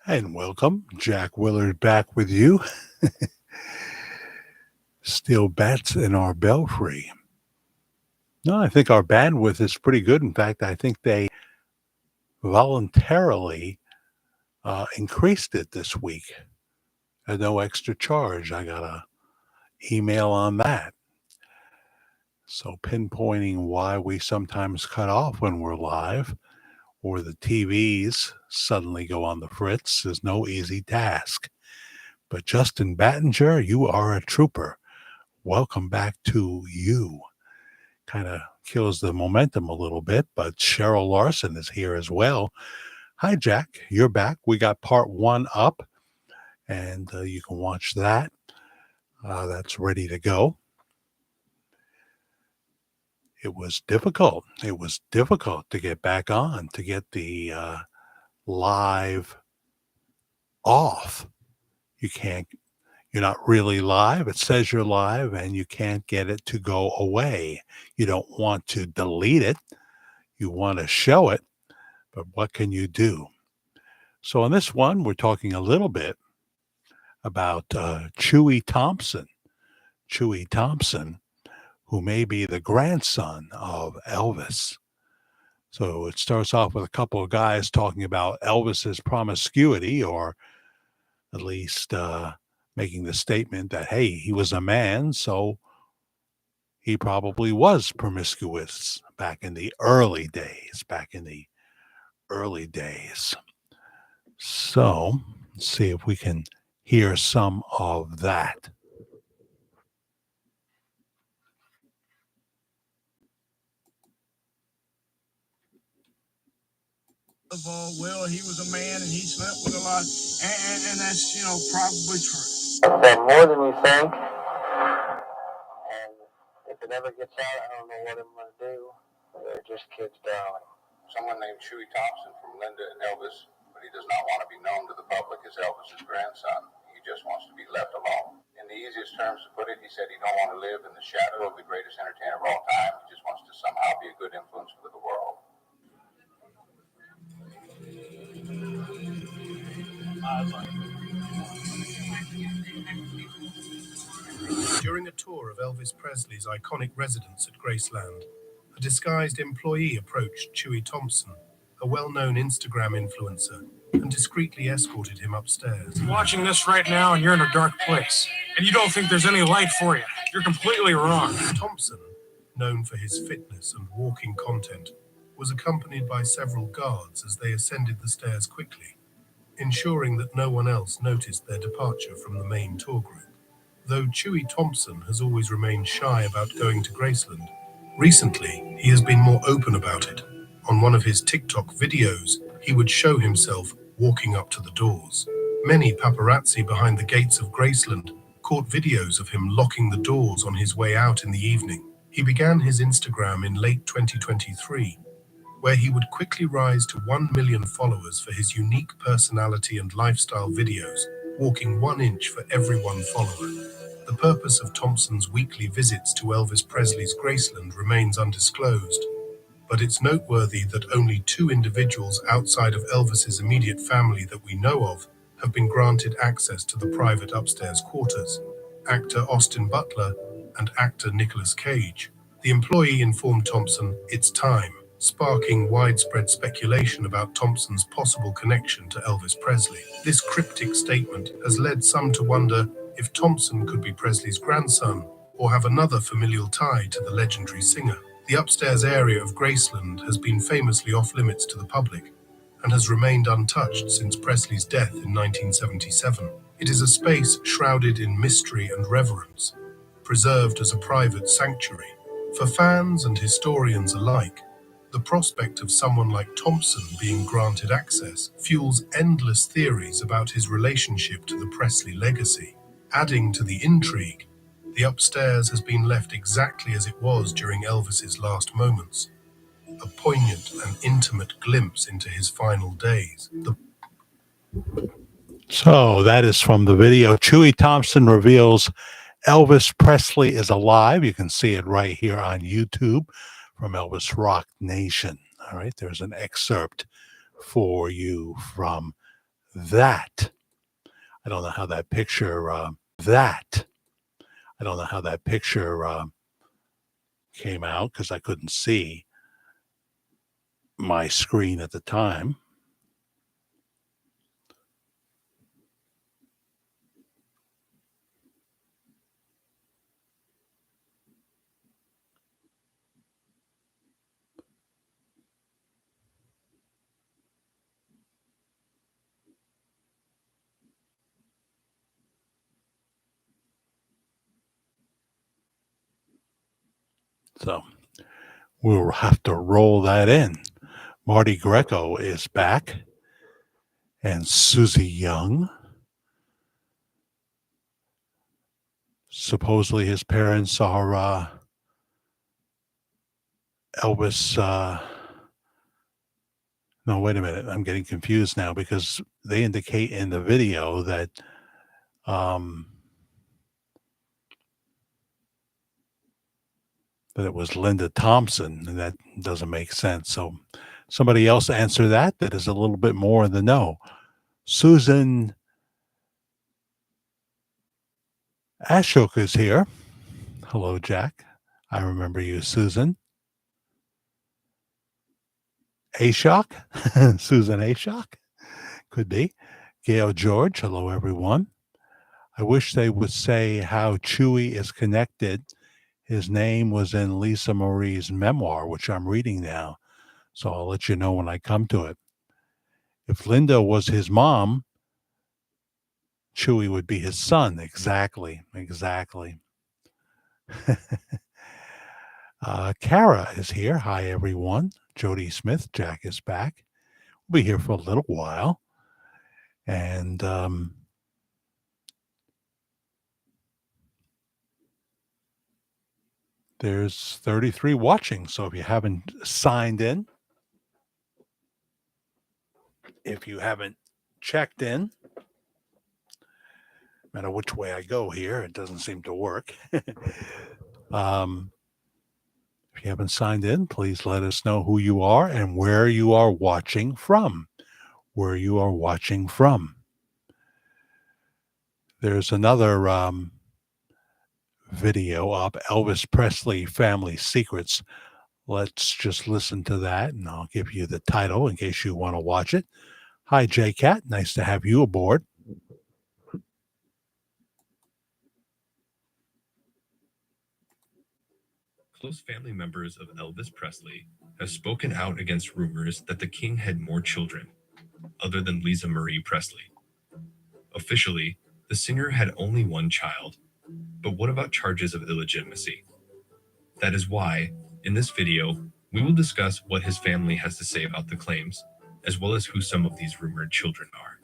And welcome, Jack Willard back with you. Still bats in our belfry. No, I think our bandwidth is pretty good. In fact, I think they voluntarily increased it this week at no extra charge. I got a email on that. So pinpointing why we sometimes cut off when we're live or the TVs suddenly go on the fritz is no easy task. But Justin Battinger, you are a trooper. Welcome back to you. Kind of kills the momentum a little bit, but Cheryl Larson is here as well. Hi, Jack. You're back. We got part one up, and you can watch that. That's ready to go. It was difficult. It was difficult to get back on, to get the live off. You're not really live. It says you're live and you can't get it to go away. You don't want to delete it. You want to show it, but what can you do? So on this one, we're talking a little bit about Chewy Thompson. Chewy Thompson, who may be the grandson of Elvis. So it starts off with a couple of guys talking about Elvis's promiscuity, or at least making the statement that, hey, he was a man, so he probably was promiscuous back in the early days, So let's see if we can hear some of that. Of all, well, he was a man and he slept with a lot, and that's, probably true. Said more than you think, and if it ever gets out, I don't know what I'm going to do. They're just kids, darling. Someone named Chewy Thompson from Linda and Elvis, but he does not want to be known to the public as Elvis's grandson. He just wants to be left alone. In the easiest terms to put it, he said he don't want to live in the shadow of the greatest entertainer of all time. He just wants to somehow be a good influence for the world. During a tour of Elvis Presley's iconic residence at Graceland, a disguised employee approached Chewy Thompson, a well-known Instagram influencer, and discreetly escorted him upstairs. I'm watching this right now and you're in a dark place, and you don't think there's any light for you. You're completely wrong. Thompson, known for his fitness and walking content, was accompanied by several guards as they ascended the stairs quickly, ensuring that no one else noticed their departure from the main tour group. Though Chewy Thompson has always remained shy about going to Graceland, recently he has been more open about it. On one of his TikTok videos, he would show himself walking up to the doors. Many paparazzi behind the gates of Graceland caught videos of him locking the doors on his way out in the evening. He began his Instagram in late 2023, where he would quickly rise to 1 million followers for his unique personality and lifestyle videos, walking 1 inch for every one follower. The purpose of Thompson's weekly visits to Elvis Presley's Graceland remains undisclosed, but it's noteworthy that only 2 individuals outside of Elvis's immediate family that we know of have been granted access to the private upstairs quarters: actor Austin Butler and actor Nicolas Cage. The employee informed Thompson, "It's time," sparking widespread speculation about Thompson's possible connection to Elvis Presley. This cryptic statement has led some to wonder if Thompson could be Presley's grandson or have another familial tie to the legendary singer. The upstairs area of Graceland has been famously off-limits to the public and has remained untouched since Presley's death in 1977. It is a space shrouded in mystery and reverence, preserved as a private sanctuary. For fans and historians alike, the prospect of someone like Thompson being granted access fuels endless theories about his relationship to the Presley legacy. Adding to the intrigue, the upstairs has been left exactly as it was during Elvis's last moments, a poignant and intimate glimpse into his final days. So that is from the video. Chewy Thompson reveals Elvis Presley is alive. You can see it right here on YouTube from Elvis Rock Nation. All right, there's an excerpt for you from that. I don't know how that picture, came out because I couldn't see my screen at the time. So we'll have to roll that in. Marty Greco is back, and Susie Young. Supposedly his parents are Elvis. No, wait a minute. I'm getting confused now because they indicate in the video that that it was Linda Thompson, and that doesn't make sense. So somebody else answer that is a little bit more in the know. Susan Ashok is here. Hello, Jack. I remember you, Susan. Ashok? Susan Ashok? Could be. Gail George. Hello, everyone. I wish they would say how Chewy is connected. His name was in Lisa Marie's memoir, which I'm reading now. So I'll let you know when I come to it. If Linda was his mom, Chewy would be his son. Exactly. Kara is here. Hi, everyone. Jody Smith. Jack is back. We'll be here for a little while. And there's 33 watching. So if you haven't signed in, if you haven't checked in, no matter which way I go here, it doesn't seem to work. If you haven't signed in, please let us know who you are and where you are watching from. There's another video up, Elvis Presley Family Secrets. Let's just listen to that, and I'll give you the title in case you want to watch it. Hi, J-Cat. Nice to have you aboard. Close family members of Elvis Presley have spoken out against rumors that the king had more children, other than Lisa Marie Presley. Officially, the singer had only one child, but what about charges of illegitimacy? That is why, in this video, we will discuss what his family has to say about the claims, as well as who some of these rumored children are.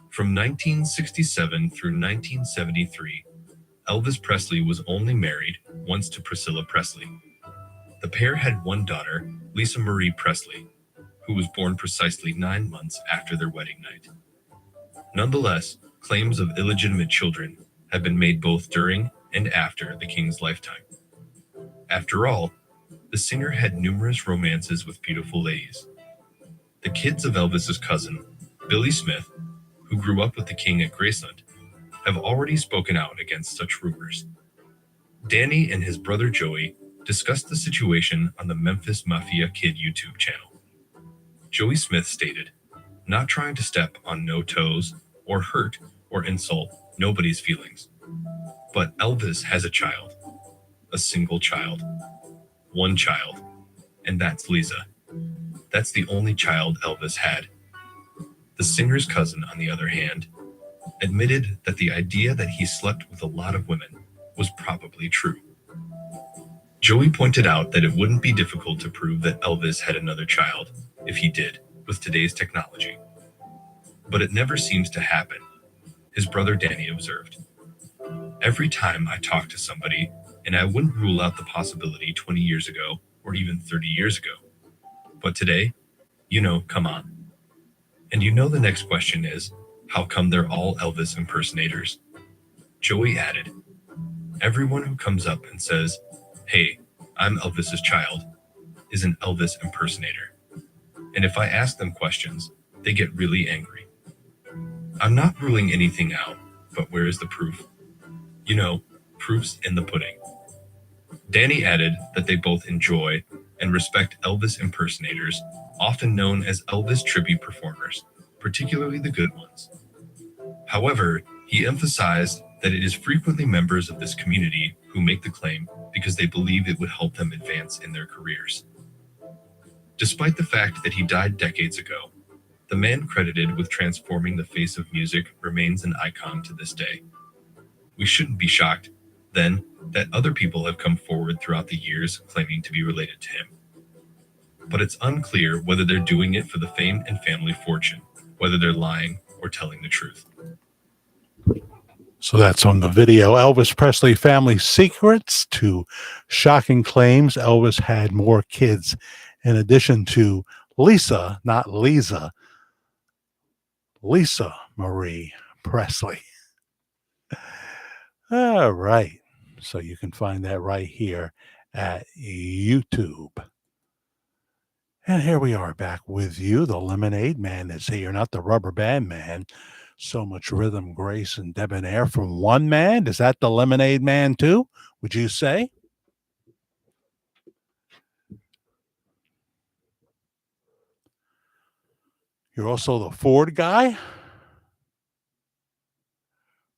From 1967 through 1973, Elvis Presley was only married once to Priscilla Presley. The pair had one daughter, Lisa Marie Presley, who was born precisely 9 months after their wedding night. Nonetheless, claims of illegitimate children have been made both during and after the king's lifetime. After all, the singer had numerous romances with beautiful ladies. The kids of Elvis's cousin, Billy Smith, who grew up with the king at Graceland, have already spoken out against such rumors. Danny and his brother Joey discussed the situation on the Memphis Mafia Kid YouTube channel. Joey Smith stated, "Not trying to step on no toes or hurt or insult nobody's feelings. But Elvis has a child, a single child, one child, and that's Lisa. That's the only child Elvis had." The singer's cousin, on the other hand, admitted that the idea that he slept with a lot of women was probably true. Joey pointed out that it wouldn't be difficult to prove that Elvis had another child, if he did, with today's technology. But it never seems to happen, his brother Danny observed. "Every time I talk to somebody, and I wouldn't rule out the possibility 20 years ago or even 30 years ago. But today, come on." And the next question is, how come they're all Elvis impersonators? Joey added, "Everyone who comes up and says, 'Hey, I'm Elvis's child,' is an Elvis impersonator. And if I ask them questions, they get really angry. I'm not ruling anything out, but where is the proof? You know, proof's in the pudding. Danny added that they both enjoy and respect Elvis impersonators, often known as Elvis tribute performers, particularly the good ones. However, he emphasized that it is frequently members of this community who make the claim because they believe it would help them advance in their careers. Despite the fact that he died decades ago, the man credited with transforming the face of music remains an icon to this day. We shouldn't be shocked, then, that other people have come forward throughout the years claiming to be related to him. But it's unclear whether they're doing it for the fame and family fortune, whether they're lying or telling the truth. So that's on the video. Elvis Presley family secrets to shocking claims Elvis had more kids in addition to Lisa, not Lisa, Lisa Marie Presley. All right. So you can find that right here at YouTube. And here we are back with you. The Lemonade Man is here, not the Rubber Band Man. So much rhythm, grace, and debonair from one man. Is that the Lemonade Man too, would you say? You're also the Ford guy?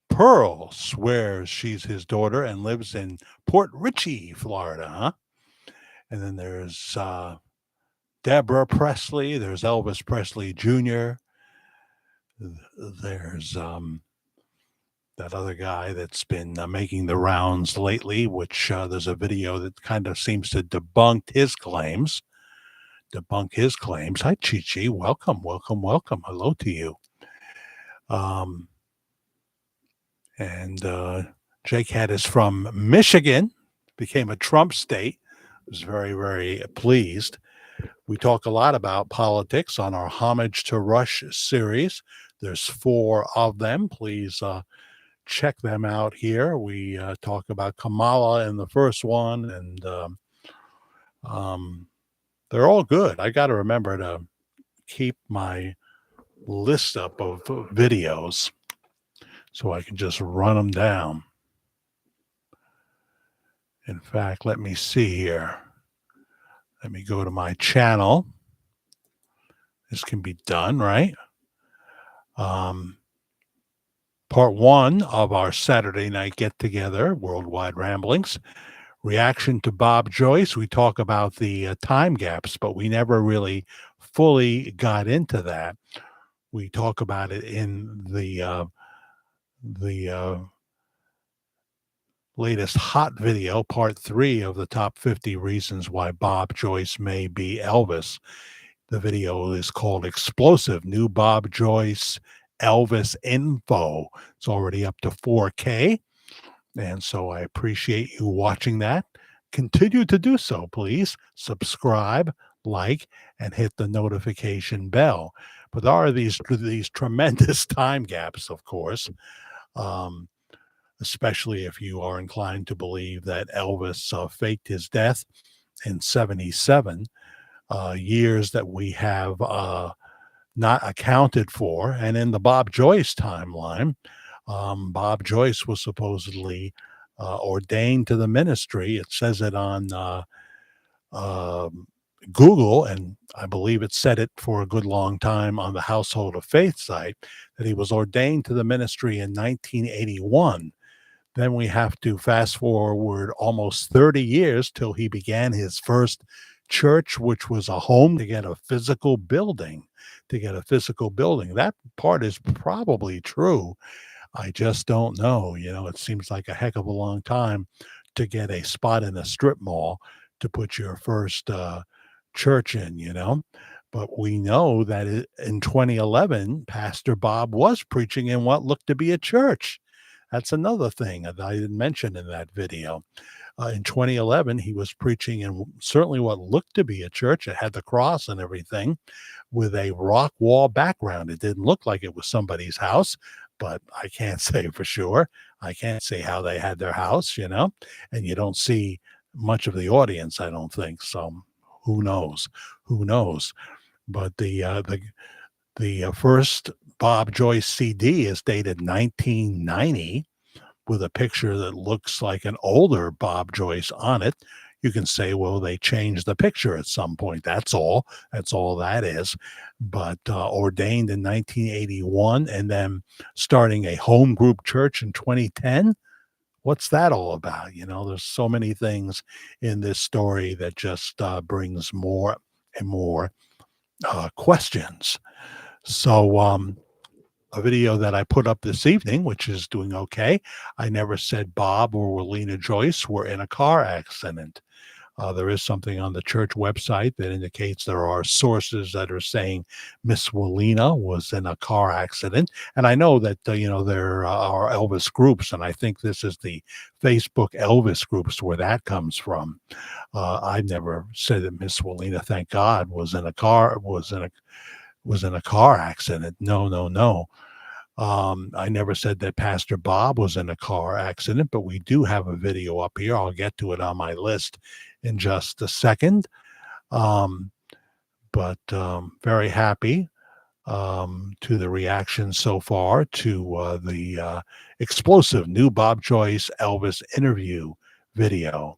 Pearl swears she's his daughter and lives in Port Richey, Florida, huh? And then there's Deborah Presley. There's Elvis Presley Jr. There's that other guy that's been making the rounds lately, which there's a video that kind of seems to debunk his claims. Hi, Chi-Chi. Welcome. Hello to you. And Jake had is from Michigan, became a Trump state. Was very, very pleased. We talk a lot about politics on our Homage to Rush series. There's 4 of them. Please check them out here. We talk about Kamala in the first one, and they're all good. I got to remember to keep my list up of videos so I can just run them down. In fact, let me see here. Let me go to my channel. This can be done, right? Part 1 of our Saturday night get-together, Worldwide Ramblings. Reaction to Bob Joyce. We talk about the time gaps, but we never really fully got into that. We talk about it in the latest hot video, part 3 of the top 50 reasons why Bob Joyce may be Elvis. The video is called Explosive, New Bob Joyce Elvis Info. It's already up to 4K. And so I appreciate you watching that. Continue to do so, please. Subscribe, like, and hit the notification bell. But there are these tremendous time gaps, of course, especially if you are inclined to believe that Elvis faked his death in 77, years that we have not accounted for. And in the Bob Joyce timeline, Bob Joyce was supposedly ordained to the ministry. It says it on Google, and I believe it said it for a good long time on the Household of Faith site, that he was ordained to the ministry in 1981. Then we have to fast forward almost 30 years till he began his first church, which was a home to get a physical building. That part is probably true. I just don't know. It seems like a heck of a long time to get a spot in a strip mall to put your first church in. But we know that in 2011, Pastor Bob was preaching in what looked to be a church. That's another thing that I didn't mention in that video. In 2011, he was preaching in certainly what looked to be a church. It had the cross and everything with a rock wall background. It didn't look like it was somebody's house, but I can't say for sure. I can't say how they had their house, and you don't see much of the audience, I don't think. So who knows? But The first Bob Joyce CD is dated 1990 with a picture that looks like an older Bob Joyce on it. You can say, well, they changed the picture at some point. That's all. That's all that is. But ordained in 1981 and then starting a home group church in 2010. What's that all about? There's so many things in this story that just brings more and more questions. So, a video that I put up this evening, which is doing okay. I never said Bob or Lena Joyce were in a car accident. There is something on the church website that indicates there are sources that are saying Miss Walena was in a car accident. And I know that, there are Elvis groups, and I think this is the Facebook Elvis groups where that comes from. I've never said that Miss Walena, thank God, was in a car accident. No, no, no. I never said that Pastor Bob was in a car accident, but we do have a video up here. I'll get to it on my list in just a second. But very happy to the reaction so far to the explosive new Bob Joyce Elvis interview video.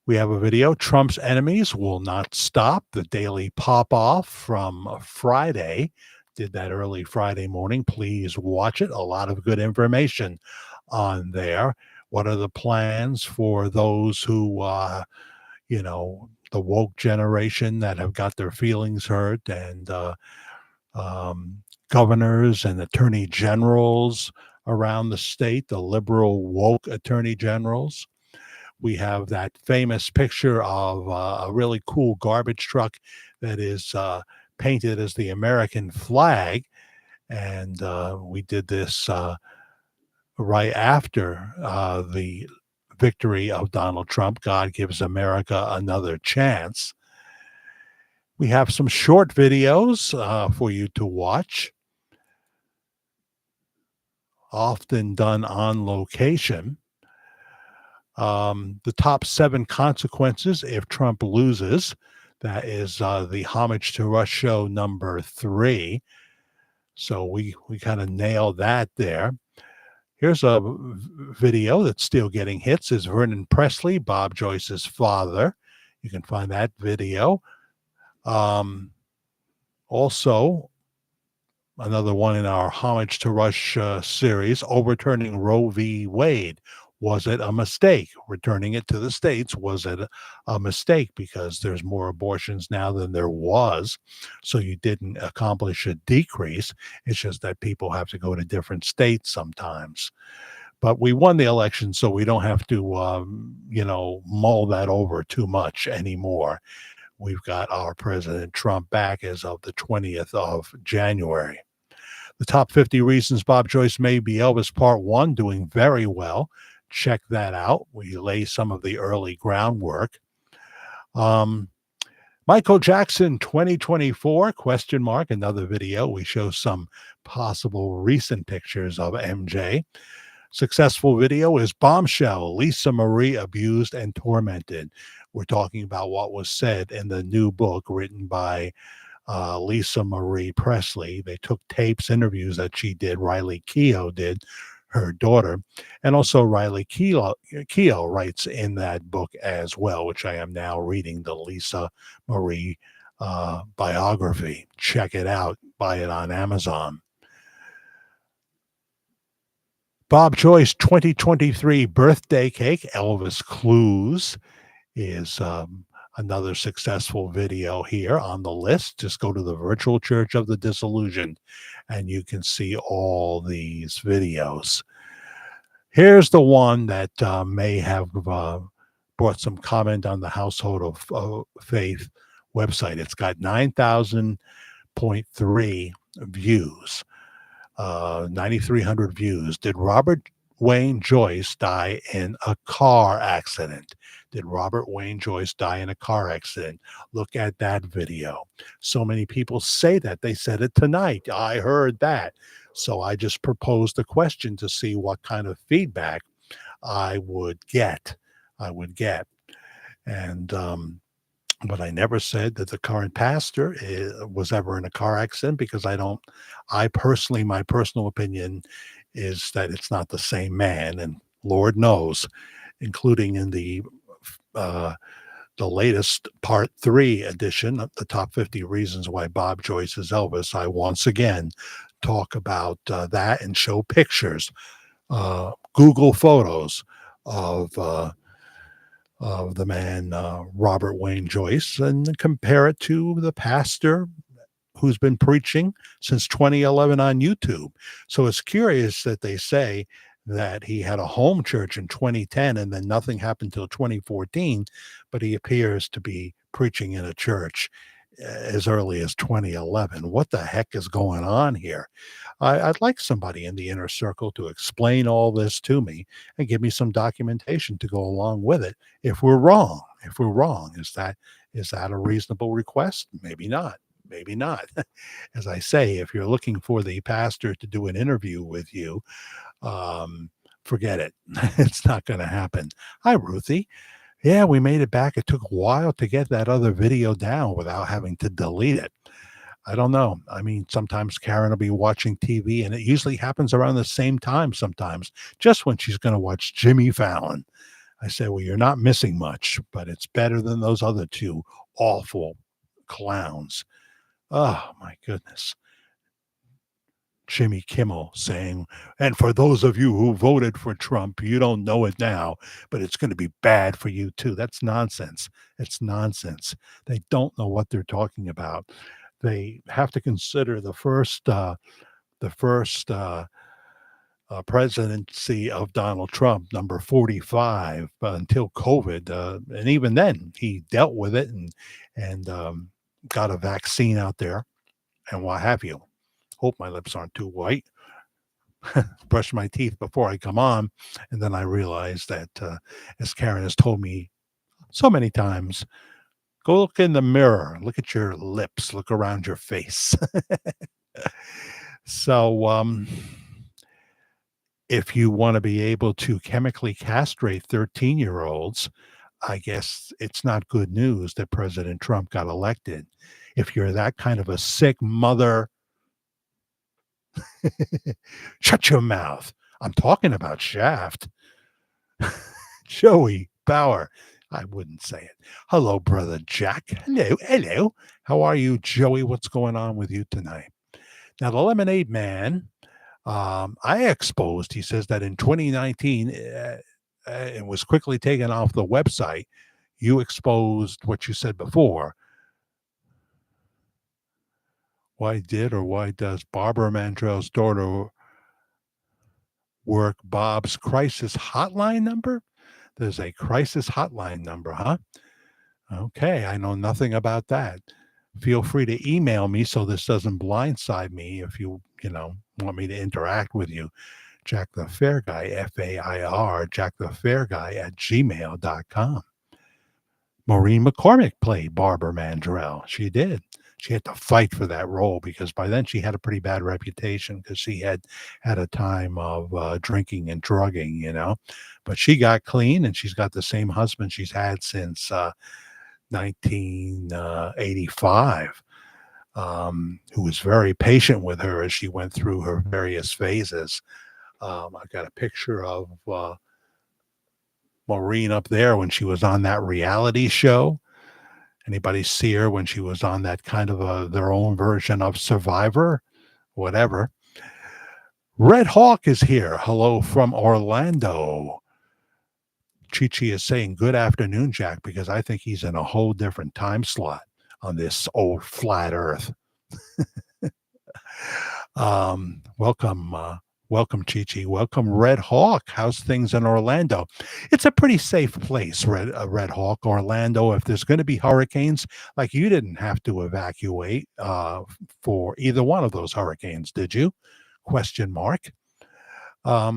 We have a video. Trump's enemies will not stop. The daily pop-off from Friday. Did that early Friday morning. Please watch it. A lot of good information on there. What are the plans for those who, the woke generation that have got their feelings hurt, and governors and attorney generals around the state, the liberal woke attorney generals? We have that famous picture of a really cool garbage truck that is painted as the American flag. And we did this right after the victory of Donald Trump. God gives America another chance. We have some short videos for you to watch, often done on location. The top 7 consequences if Trump loses. That is the Homage to Rush show number 3. So we kind of nailed that there. Here's a video that's still getting hits. Is Vernon Presley, Bob Joyce's father. You can find that video. Also, another one in our Homage to Rush series, overturning Roe v. Wade. Was it a mistake? Returning it to the states, was it a mistake? Because there's more abortions now than there was. So you didn't accomplish a decrease. It's just that people have to go to different states sometimes. But we won the election, so we don't have to, mull that over too much anymore. We've got our President Trump back as of the 20th of January. The top 50 reasons Bob Joyce may be Elvis Part 1, doing very well. Check that out. We lay some of the early groundwork. Michael Jackson 2024, ? Another video. We show some possible recent pictures of MJ. Successful video is Bombshell, Lisa Marie abused and tormented. We're talking about what was said in the new book written by Lisa Marie Presley. They took tapes, interviews that she did, Riley Keough did, her daughter, and also Riley Keough writes in that book as well, which I am now reading, the Lisa Marie biography. Check it out. Buy it on Amazon. Bob Joyce 2023 birthday cake, Elvis Clues, is another successful video here on the list. Just go to the Virtual Church of the Disillusioned and you can see all these videos. Here's the one that may have brought some comment on the Household of Faith website. It's got 9,000.3 views, 9,300 views. Did Robert Wayne Joyce die in a car accident? Did Robert Wayne Joyce die in a car accident? Look at that video. So many people say that. They said it tonight. I heard that. So I just proposed a question to see what kind of feedback I would get. And But I never said that the current pastor was ever in a car accident, because I personally, my personal opinion is that it's not the same man. And Lord knows, including in uh, the latest part 3 edition of the top 50 reasons why Bob Joyce is Elvis, I once again talk about that and show pictures, Google photos of the man Robert Wayne Joyce, and compare it to the pastor who's been preaching since 2011 on YouTube. So it's curious that they say that he had a home church in 2010 and then nothing happened till 2014, but he appears to be preaching in a church as early as 2011. What the heck is going on here? I'd like somebody in the inner circle to explain all this to me and give me some documentation to go along with it. If we're wrong, is that a reasonable request? Maybe not. Maybe not. As I say, if you're looking for the pastor to do an interview with you, forget it. It's not going to happen. Hi, Ruthie. Yeah, we made it back. It took a while to get that other video down without having to delete it. I don't know. I mean, sometimes Karen will be watching TV, and it usually happens around the same time sometimes, just when she's going to watch Jimmy Fallon. I say, well, you're not missing much, but it's better than those other two awful clowns. Oh, my goodness. Jimmy Kimmel saying, and for those of you who voted for Trump, you don't know it now, but it's going to be bad for you too. That's nonsense. It's nonsense. They don't know what they're talking about. They have to consider the first presidency of Donald Trump, number 45, until COVID, and even then he dealt with it and got a vaccine out there and what have you. Hope my lips aren't too white. Brush my teeth before I come on, and then I realized that, as Karen has told me so many times, go look in the mirror, look at your lips, look around your face. So, if you want to be able to chemically castrate 13-year-olds, I guess it's not good news that President Trump got elected. If you're that kind of a sick mother, shut your mouth. I'm talking about Shaft. Joey Bauer. I wouldn't say it. Hello, brother Jack. Hello. How are you, Joey? What's going on with you tonight? Now, the Lemonade Man, I exposed, he says that in 2019, it was quickly taken off the website. You exposed what you said before. Why did or why does Barbara Mandrell's daughter work Bob's crisis hotline number? There's a crisis hotline number, huh? Okay, I know nothing about that. Feel free to email me so this doesn't blindside me if you want me to interact with you. Jack the Fair Guy, F-A-I-R, Jack the Fair Guy at gmail.com. Maureen McCormick played Barbara Mandrell. She did. She had to fight for that role because by then she had a pretty bad reputation because she had a time of drinking and drugging, But she got clean, and she's got the same husband she's had since 1985, who was very patient with her as she went through her various phases. I got a picture of Maureen up there when she was on that reality show. Anybody see her when she was on that kind of their own version of Survivor? Whatever. Red Hawk is here. Hello from Orlando. Chi-Chi is saying good afternoon, Jack, because I think he's in a whole different time slot on this old flat earth. Welcome, Chi-Chi. Welcome, Red Hawk. How's things in Orlando? It's a pretty safe place, Red Hawk, Orlando. If there's going to be hurricanes, like you didn't have to evacuate for either one of those hurricanes, did you? Question mark. So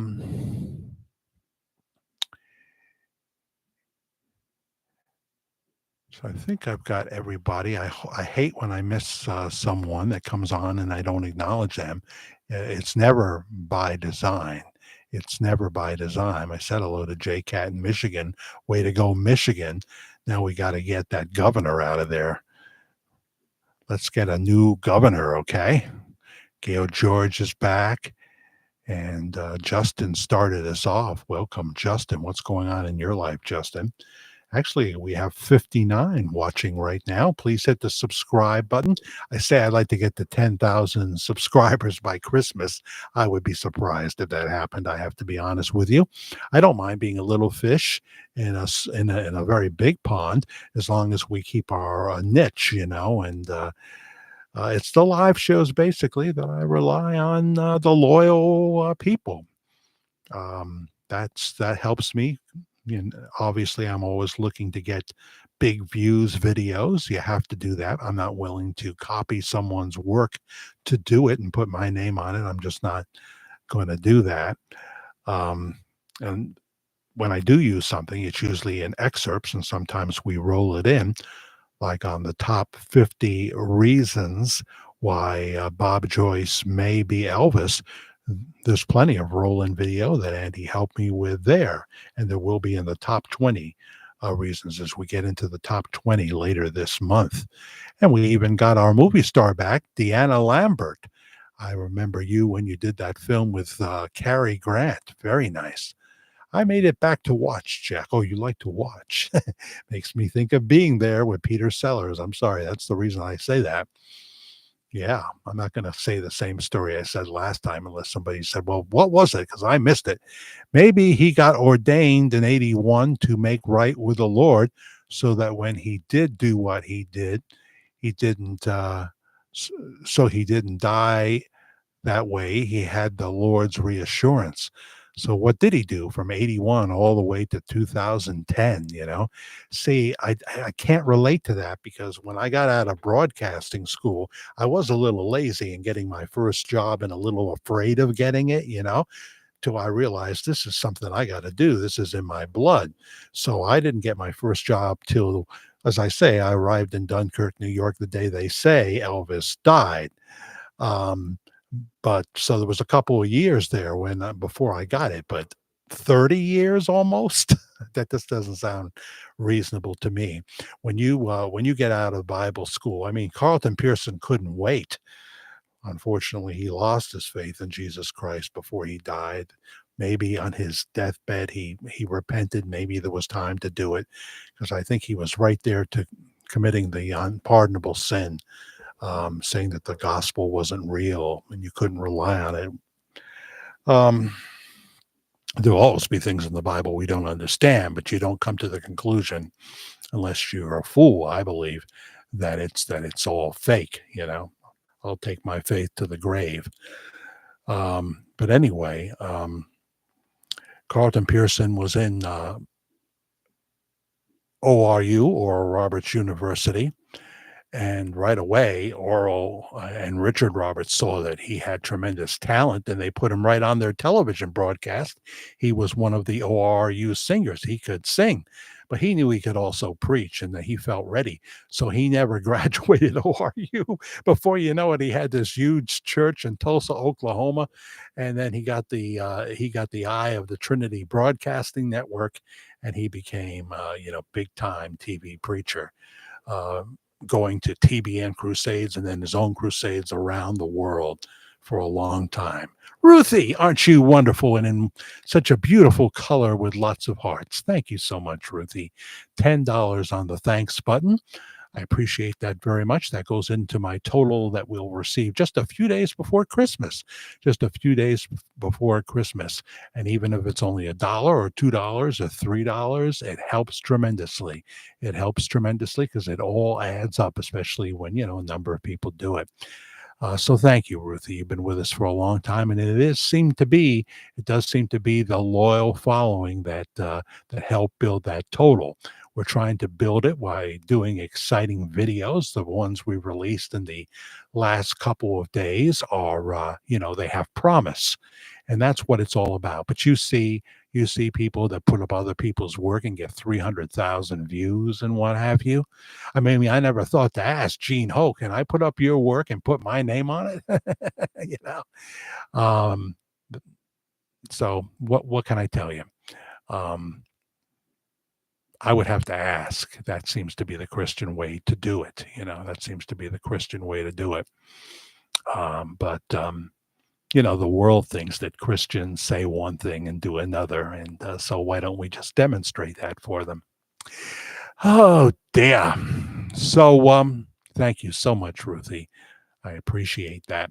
I think I've got everybody. I hate when I miss someone that comes on and I don't acknowledge them. It's never by design. It's never by design. I said hello to J-Cat in Michigan. Way to go, Michigan. Now we got to get that governor out of there. Let's get a new governor, okay? Gail George is back, and Justin started us off. Welcome, Justin. What's going on in your life, Justin? Actually, we have 59 watching right now. Please hit the subscribe button. I say I'd like to get to 10,000 subscribers by Christmas. I would be surprised if that happened. I have to be honest with you. I don't mind being a little fish in a very big pond as long as we keep our niche, and it's the live shows basically that I rely on the loyal people. That helps me. Obviously, I'm always looking to get big views videos. You have to do that. I'm not willing to copy someone's work to do it and put my name on it. I'm just not going to do that. And when I do use something, it's usually in excerpts, and sometimes we roll it in, like on the top 50 reasons why Bob Joyce may be Elvis. There's plenty of roll-in video that Andy helped me with there, and there will be in the top 20 reasons as we get into the top 20 later this month. And we even got our movie star back, Deanna Lambert. I remember you when you did that film with Cary Grant. Very nice. I made it back to watch, Jack. Oh, you like to watch. Makes me think of being there with Peter Sellers. I'm sorry. That's the reason I say that. Yeah, I'm not going to say the same story I said last time unless somebody said, well, what was it? Because I missed it. Maybe he got ordained in 81 to make right with the Lord so that when he did do what he did, he didn't, so he didn't die that way. He had the Lord's reassurance. So what did he do from 81 all the way to 2010, See, I can't relate to that because when I got out of broadcasting school, I was a little lazy in getting my first job and a little afraid of getting it, till I realized this is something I got to do. This is in my blood. So I didn't get my first job till, as I say, I arrived in Dunkirk, New York, the day they say Elvis died. But so there was a couple of years there when before I got it, but 30 years almost. That just doesn't sound reasonable to me. When you get out of Bible school, I mean, Carlton Pearson couldn't wait. Unfortunately, he lost his faith in Jesus Christ before he died. Maybe on his deathbed, he repented. Maybe there was time to do it because I think he was right there to committing the unpardonable sin. Saying that the gospel wasn't real and you couldn't rely on it. There will always be things in the Bible we don't understand, but you don't come to the conclusion unless you're a fool, I believe, that it's all fake, I'll take my faith to the grave. But anyway, Carlton Pearson was in ORU, or Roberts University. And right away, Oral and Richard Roberts saw that he had tremendous talent, and they put him right on their television broadcast. He was one of the ORU singers. He could sing, but he knew he could also preach and that he felt ready. So he never graduated ORU. Before you know it, he had this huge church in Tulsa, Oklahoma, and then he got the eye of the Trinity Broadcasting Network, and he became big time TV preacher. Going to TBN crusades and then his own crusades around the world for a long time. Ruthie, aren't you wonderful and in such a beautiful color with lots of hearts? Thank you so much, Ruthie. $10 on the thanks button. I appreciate that very much. That goes into my total that we'll receive just a few days before Christmas. Just a few days before Christmas. And even if it's only $1 or $2 or $3, it helps tremendously. It helps tremendously because it all adds up, especially when, a number of people do it. So thank you, Ruthie. You've been with us for a long time, and it does seem to be the loyal following that helped build that total. We're trying to build it by doing exciting videos. The ones we released in the last couple of days are, they have promise, and that's what it's all about. But you see people that put up other people's work and get 300,000 views and what have you. I mean, I never thought to ask Gene Ho, can I put up your work and put my name on it? So what can I tell you? I would have to ask. That seems to be the Christian way to do it. That seems to be the Christian way to do it. But the world thinks that Christians say one thing and do another. And so why don't we just demonstrate that for them? Oh, dear. So thank you so much, Ruthie. I appreciate that.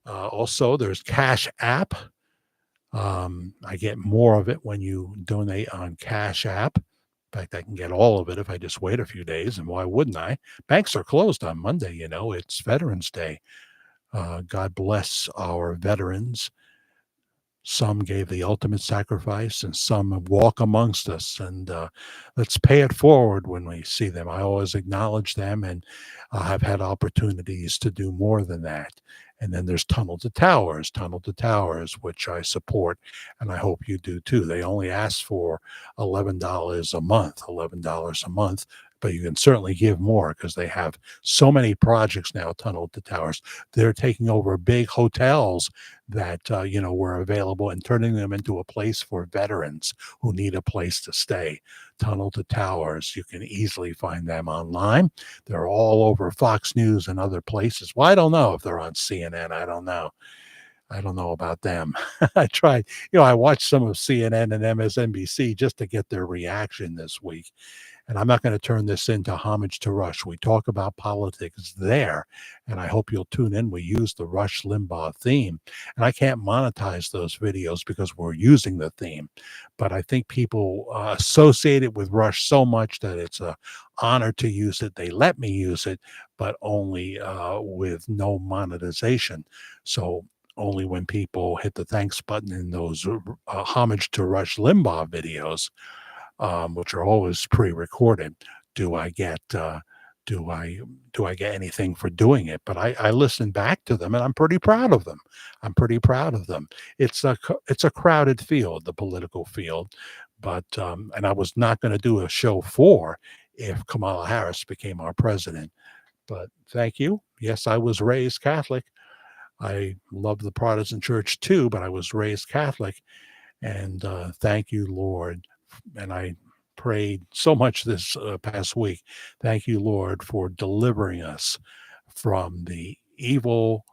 Also, there's Cash App. I get more of it when you donate on Cash App. In fact, I can get all of it if I just wait a few days. And why wouldn't I? Banks are closed on Monday. It's Veterans Day. God bless our veterans. Some gave the ultimate sacrifice and some walk amongst us. And let's pay it forward when we see them. I always acknowledge them, and I've had opportunities to do more than that. And then there's Tunnel to Towers, which I support, and I hope you do too. They only ask for $11 a month, but you can certainly give more because they have so many projects now, Tunnel to Towers. They're taking over big hotels that, were available and turning them into a place for veterans who need a place to stay. Tunnel to Towers, you can easily find them online. They're all over Fox News and other places. Well, I don't know if they're on CNN. I don't know about them. I tried, I watched some of CNN and MSNBC just to get their reaction this week. And I'm not going to turn this into homage to Rush. We talk about politics there, and I hope you'll tune in. We use the Rush Limbaugh theme, and I can't monetize those videos because we're using the theme. But I think people associate it with Rush so much that it's an honor to use it. They let me use it, but only with no monetization. So only when people hit the thanks button in those homage to Rush Limbaugh videos, which are always pre-recorded, do I get anything for doing it? But I listen back to them, and I'm pretty proud of them. It's a crowded field, the political field, but and I was not going to do a show if Kamala Harris became our president. But thank you. Yes, I was raised Catholic. I love the Protestant church too, but I was raised Catholic, and thank you, Lord. And I prayed so much this past week. Thank you, Lord, for delivering us from the evil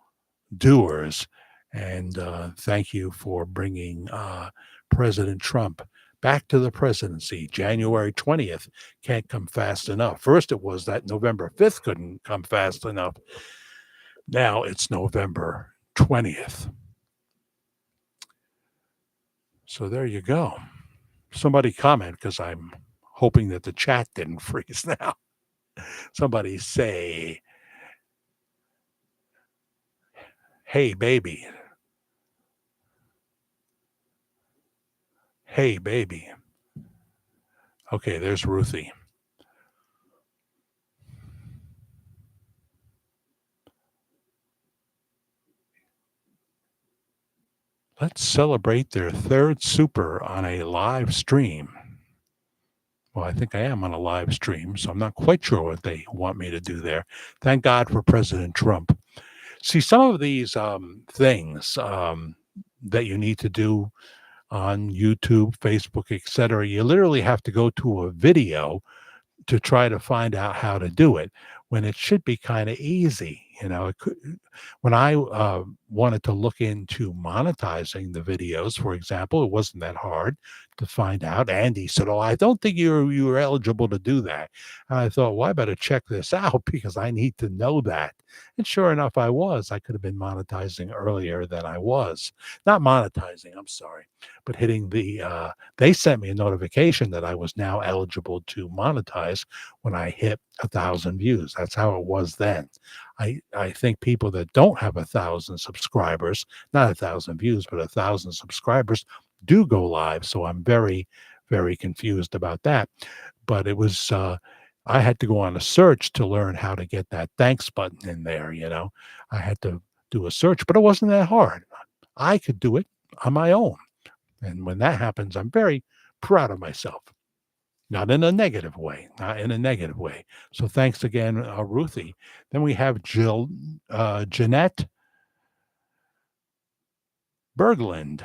doers. And thank you for bringing President Trump back to the presidency. January 20th can't come fast enough. First, it was that November 5th couldn't come fast enough. Now it's November 20th. So there you go. Somebody comment, because I'm hoping that the chat didn't freeze now. Somebody say, hey, baby. Hey, baby. Okay, there's Ruthie. Let's celebrate their third super on a live stream. Well, I think I am on a live stream, so I'm not quite sure what they want me to do there. Thank God for President Trump. See, some of these things that you need to do on YouTube, Facebook, etc., you literally have to go to a video to try to find out how to do it, when it should be kind of easy. When I wanted to look into monetizing the videos, for example, it wasn't that hard to find out. Andy said, "Oh, I don't think you were eligible to do that." And I thought, well, I better check this out because I need to know that. And sure enough, I was. I could have been monetizing earlier than I was. Not monetizing, I'm sorry, but hitting the, they sent me a notification that I was now eligible to monetize when I hit 1,000 views. That's how it was then. I think people that don't have 1,000 subscribers, not 1,000 views, but 1,000 subscribers, do go live. So I'm very, very confused about that. But it was, I had to go on a search to learn how to get that thanks button in there. I had to do a search, but it wasn't that hard. I could do it on my own. And when that happens, I'm very proud of myself. Not in a negative way. So thanks again, Ruthie. Then we have Jeanette Berglund.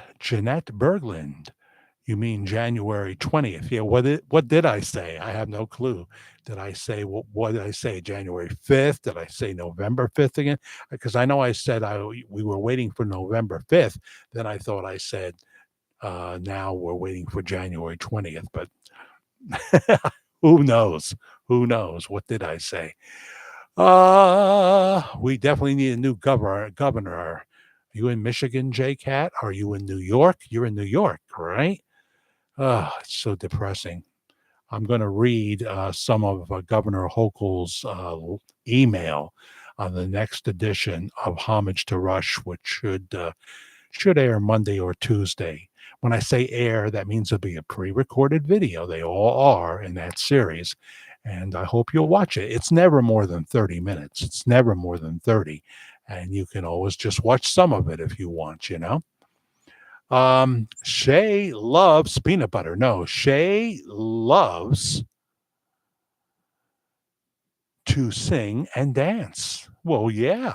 You mean January 20th? Yeah. What did I say? I have no clue. Did I say what did I say? January 5th? Did I say November 5th again? Because I know I said we were waiting for November 5th. Then I thought I said now we're waiting for January 20th. But who knows? Who knows? What did I say? We definitely need a new governor. Are you in Michigan, J-Cat? Are you in New York? You're in New York, right? It's so depressing. I'm going to read some of Governor Hochul's email on the next edition of Homage to Rush, which should air Monday or Tuesday. When I say air, that means it'll be a pre-recorded video. They all are in that series. And I hope you'll watch it. It's never more than 30 minutes. It's never more than 30. And you can always just watch some of it if you want, you know. Shay loves peanut butter. No, Shay loves to sing and dance. Well, yeah.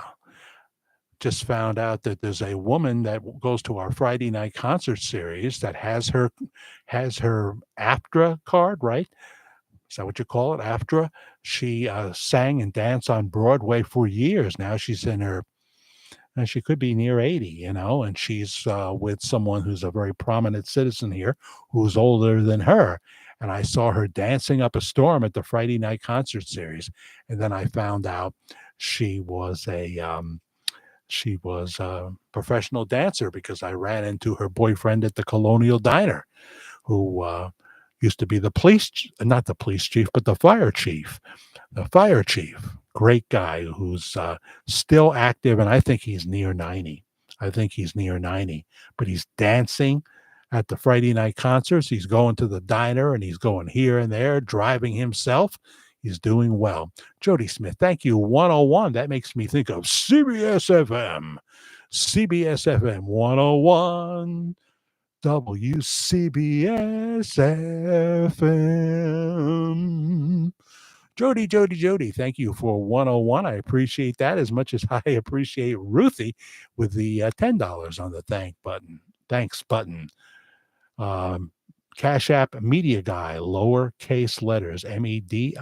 Just found out that there's a woman that goes to our Friday night concert series that has her AFTRA card, right? Is that what you call it? AFTRA. She sang and danced on Broadway for years. Now she's in her, and she could be near 80, you know, and she's with someone who's a very prominent citizen here who's older than her. And I saw her dancing up a storm at the Friday night concert series. And then I found out she was a professional dancer because I ran into her boyfriend at the Colonial Diner, who used to be not the police chief, but the fire chief. The fire chief, great guy who's still active, and I think he's near 90. But he's dancing at the Friday night concerts. He's going to the diner, and he's going here and there, driving himself. He's doing well. Jody Smith, thank you. 101. That makes me think of CBS FM. CBS FM 101. WCBS FM. Jody, thank you for 101. I appreciate that as much as I appreciate Ruthie with the $10 on the thanks button. Cash App Media Guy, lowercase letters, MEDIAGUY,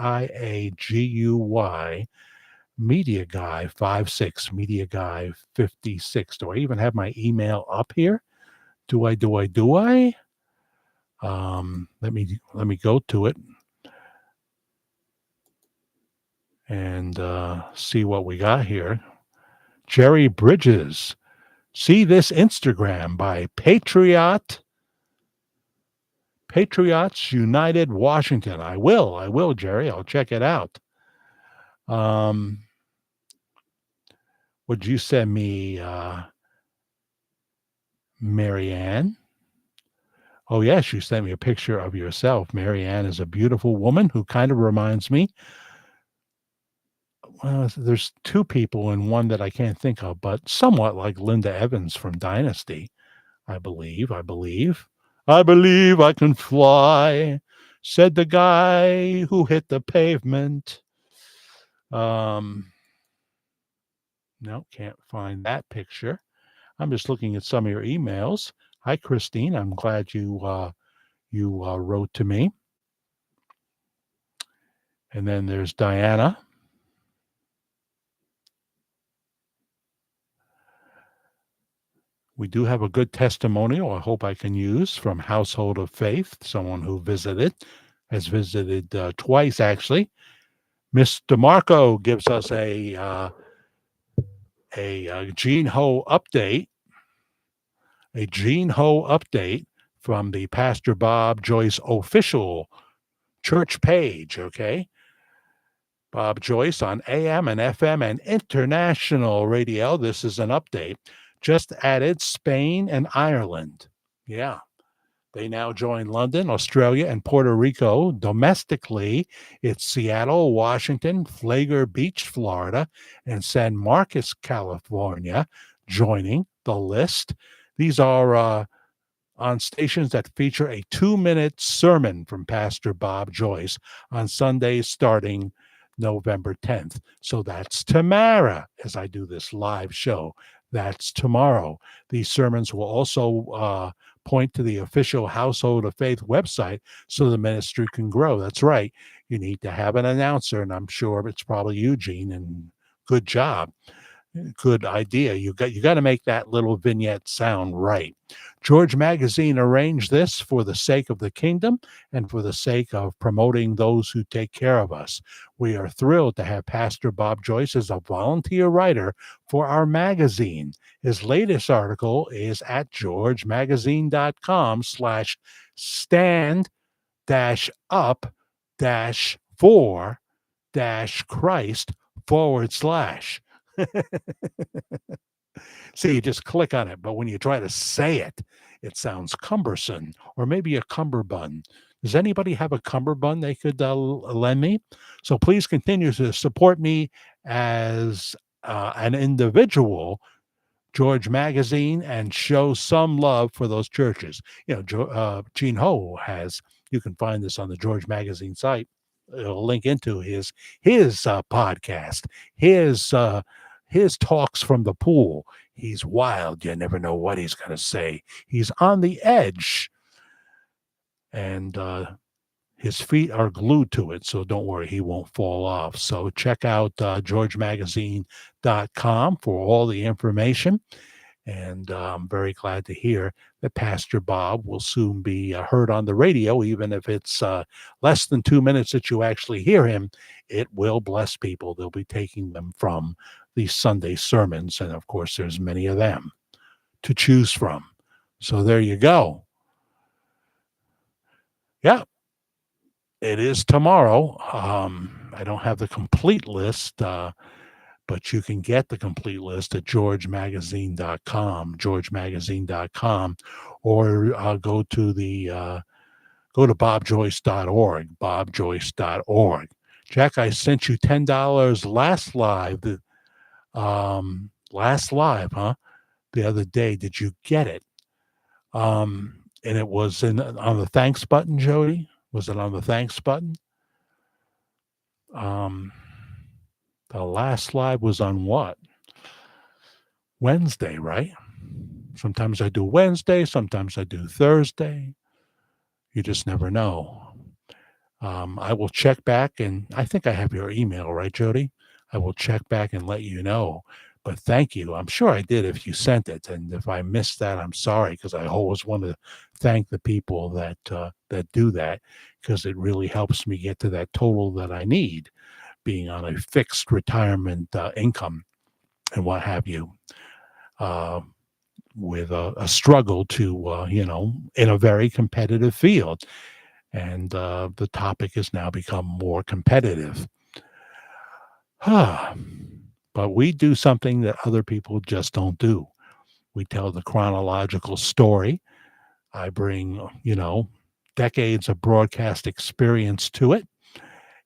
Media Guy 56, Media Guy 56. Do I even have my email up here? Do I? Let me go to it and see what we got here. Jerry Bridges. See this Instagram by Patriots United Washington. I will, Jerry. I'll check it out. Would you send me Marianne? Oh, yes, you sent me a picture of yourself. Marianne is a beautiful woman who kind of reminds me. Well, there's two people and one that I can't think of, but somewhat like Linda Evans from Dynasty, I believe. I believe I can fly, said the guy who hit the pavement. No, can't find that picture. I'm just looking at some of your emails. Hi, Christine. I'm glad you wrote to me. And then there's Diana. We do have a good testimonial I hope I can use from Household of Faith, someone who has visited twice, actually. Miss DeMarco gives us a Gene Ho update, from the Pastor Bob Joyce official church page, okay? Bob Joyce on AM and FM and international radio. This is an update. Just added Spain and Ireland. Yeah. They now join London, Australia, and Puerto Rico. Domestically, it's Seattle, Washington, Flagler Beach, Florida, and San Marcos, California, joining the list. These are on stations that feature a 2-minute sermon from Pastor Bob Joyce on Sundays starting November 10th. So that's tomorrow as I do this live show. That's tomorrow. These sermons will also point to the official Household of Faith website so the ministry can grow. That's right. You need to have an announcer, and I'm sure it's probably Eugene, and good job. Good idea. You got to make that little vignette sound right. George Magazine arranged this for the sake of the kingdom and for the sake of promoting those who take care of us. We are thrilled to have Pastor Bob Joyce as a volunteer writer for our magazine. His latest article is at georgemagazine.com/stand-up-for-Christ/. See, you just click on it, but when you try to say it, it sounds cumbersome, or maybe a cummerbund. Does anybody have a cummerbund they could lend me? So please continue to support me as an individual, George Magazine, and show some love for those churches. Gene Ho you can find this on the George Magazine site. It'll link into his podcast, his talks from the pool. He's wild. You never know what he's going to say. He's on the edge, and his feet are glued to it, so don't worry, he won't fall off. So check out georgemagazine.com for all the information. And I'm very glad to hear that Pastor Bob will soon be heard on the radio, even if it's less than 2 minutes that you actually hear him. It will bless people. They'll be taking them from these Sunday sermons, and of course, there's many of them to choose from. So there you go. Yeah, it is tomorrow. I don't have the complete list, but you can get the complete list at georgemagazine.com, or go to bobjoyce.org, bobjoyce.org. Jack, I sent you $10 last live, the other day. Did you get it? And it was on the thanks button, Jody. Was it on the thanks button? The last live was on what? Wednesday, right? Sometimes I do Wednesday, sometimes I do Thursday. You just never know. I will check back, and I think I have your email, right, Jody? I will check back and let you know. But thank you. I'm sure I did if you sent it. And if I missed that, I'm sorry, because I always want to thank the people that do that, because it really helps me get to that total that I need, being on a fixed retirement income and what have you, with a struggle to, in a very competitive field. And the topic has now become more competitive. But we do something that other people just don't do. We tell the chronological story. I bring, decades of broadcast experience to it.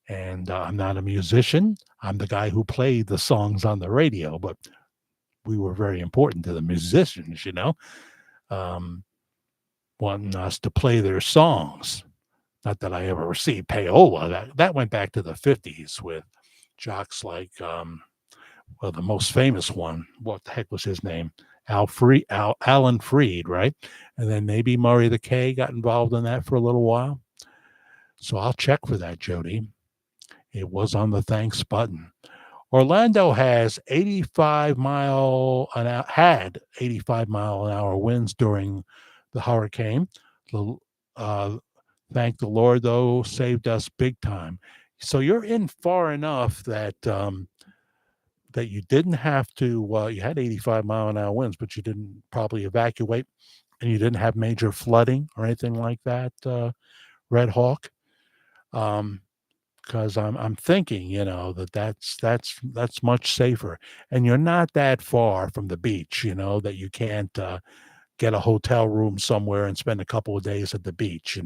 And I'm not a musician. I'm the guy who played the songs on the radio, but we were very important to the musicians, wanting us to play their songs. Not that I ever received payola. That went back to the 50s with jocks like, the most famous one, what the heck was his name? Alan Freed, right? And then maybe Murray the K got involved in that for a little while. So I'll check for that, Jody. It was on the thanks button. Orlando has 85 mile an hour winds during the hurricane. Thank the Lord, though, saved us big time. So you're in far enough that that you didn't have to. You had 85 mile an hour winds, but you didn't probably evacuate, and you didn't have major flooding or anything like that. Red Hawk. Because I'm thinking, that's much safer, and you're not that far from the beach, that you can't get a hotel room somewhere and spend a couple of days at the beach,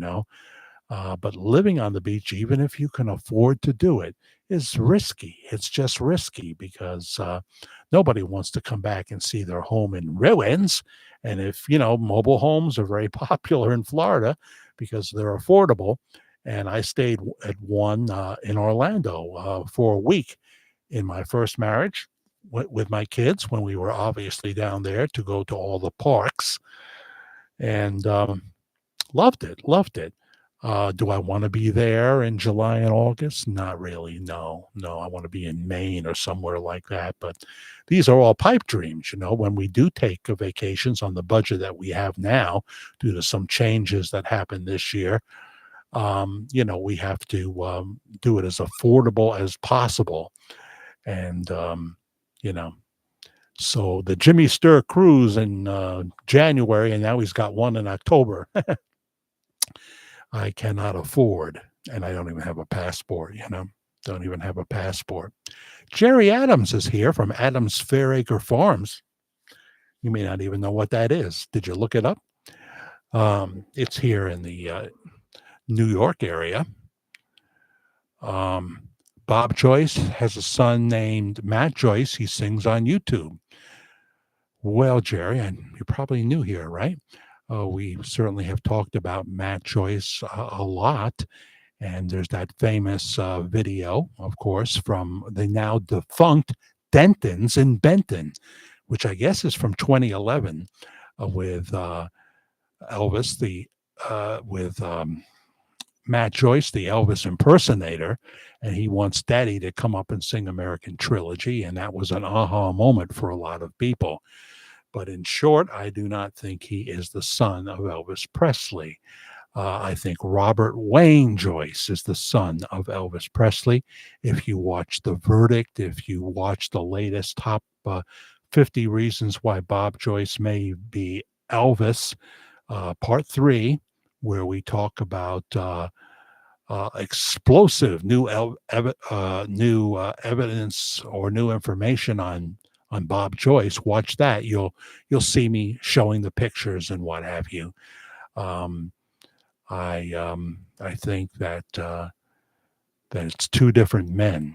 but living on the beach, even if you can afford to do it, is risky. It's just risky because nobody wants to come back and see their home in ruins. And if, mobile homes are very popular in Florida because they're affordable. And I stayed at one in Orlando for a week in my first marriage with my kids when we were obviously down there to go to all the parks. and loved it. Do I want to be there in July and August? Not really. No. I want to be in Maine or somewhere like that. But these are all pipe dreams. When we do take vacations on the budget that we have now, due to some changes that happened this year, we have to do it as affordable as possible. And, so the Jimmy Sturr cruise in January, and now he's got one in October. I cannot afford, and I don't even have a passport, don't even have a passport. Jerry Adams is here from Adams Fairacre Farms. You may not even know what that is. Did you look it up? It's here in the New York area. Bob Joyce has a son named Matt Joyce. He sings on YouTube. Well, Jerry, and you're probably new here, right? We certainly have talked about Matt Joyce a lot. And there's that famous video, of course, from the now defunct Dentons in Benton, which I guess is from 2011, with Elvis, with Matt Joyce, the Elvis impersonator, and he wants Daddy to come up and sing American Trilogy, and that was an aha moment for a lot of people. But in short, I do not think he is the son of Elvis Presley. I think Robert Wayne Joyce is the son of Elvis Presley. If you watch The Verdict, if you watch the latest top 50 Reasons Why Bob Joyce May Be Elvis, Part 3, where we talk about explosive new evidence or new information on Bob Joyce, watch that. You'll see me showing the pictures and what have you. I think that it's two different men.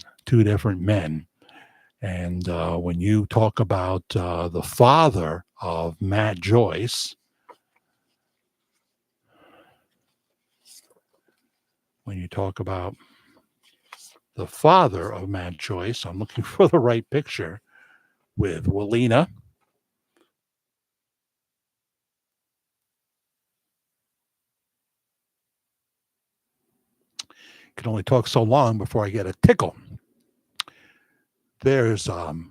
And when you talk about the father of Matt Joyce, I'm looking for the right picture with Walina. Can only talk so long before I get a tickle. There's